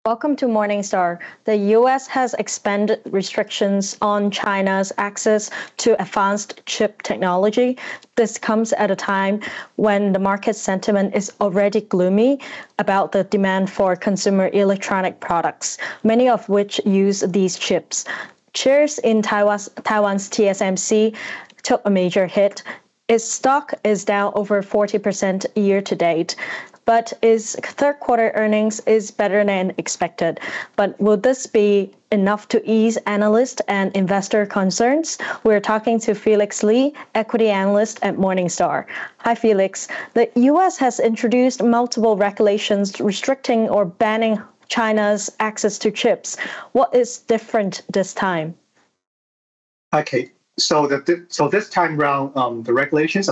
Welcome to Morningstar. The US has expanded restrictions on China's access to advanced chip technology. This comes at a time when the market sentiment is already gloomy about the demand for consumer electronic products, many of which use these chips. Shares in Taiwan's TSMC took a major hit. Its stock is down over 40% year to date, but its third quarter earnings is better than expected. But will this be enough to ease analyst and investor concerns? We're talking to Felix Lee, equity analyst at Morningstar. Hi, Felix. The U.S. has introduced multiple regulations restricting or banning China's access to chips. What is different this time? Hi, Kate. So this time round, the regulations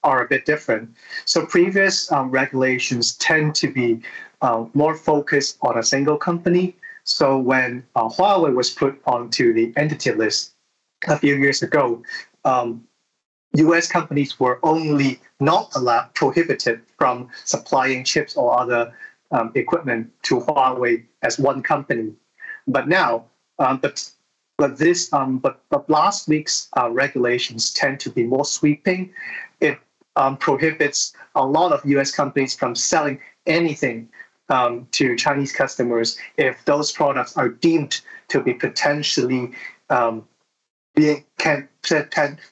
are a bit different. So previous regulations tend to be more focused on a single company. So when Huawei was put onto the entity list a few years ago, U.S. companies were only not allowed, prohibited from supplying chips or other equipment to Huawei as one company. But now, but last week's regulations tend to be more sweeping. It prohibits a lot of U.S. companies from selling anything to Chinese customers if those products are deemed to be potentially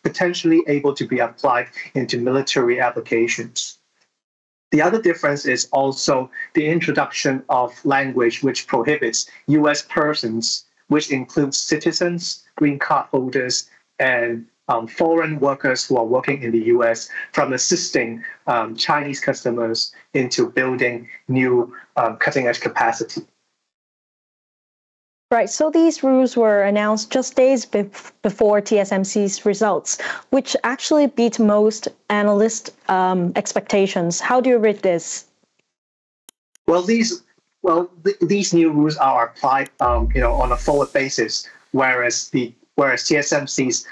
potentially able to be applied into military applications. The other difference is also the introduction of language which prohibits U.S. persons, which includes citizens, green card holders, and foreign workers who are working in the U.S. from assisting Chinese customers into building new cutting-edge capacity. Right, so these rules were announced just days before TSMC's results, which actually beat most analyst expectations. How do you read this? Well, these new rules are applied, on a forward basis, whereas TSMC's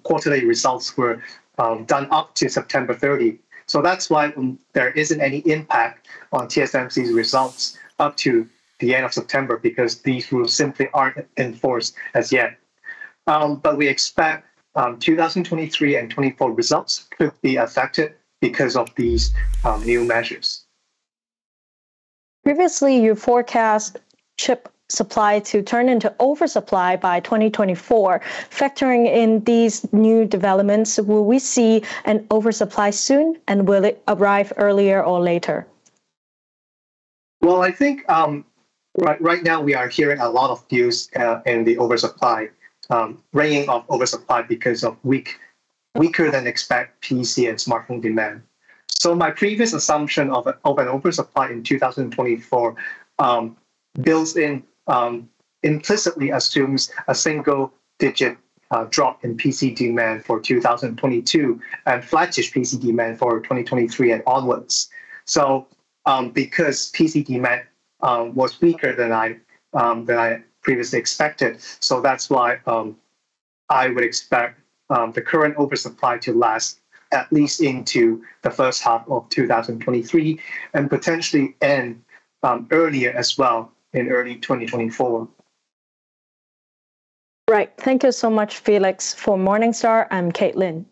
quarterly results were done up to September 30. So that's why there isn't any impact on TSMC's results up to the end of September, because these rules simply aren't enforced as yet. But we expect 2023 and 24 results could be affected because of these new measures. Previously, you forecast chip supply to turn into oversupply by 2024. Factoring in these new developments, will we see an oversupply soon, and will it arrive earlier or later? Well, I think right now we are hearing a lot of views in the oversupply, ringing of oversupply because of weaker than expected PC and smartphone demand. So my previous assumption of an oversupply in 2024 builds in implicitly assumes a single-digit drop in PC demand for 2022 and flattish PC demand for 2023 and onwards. So because PC demand was weaker than I previously expected, so that's why I would expect the current oversupply to last at least into the first half of 2023 and potentially end earlier as well in early 2024. Right. Thank you so much, Felix. For Morningstar, I'm Caitlin.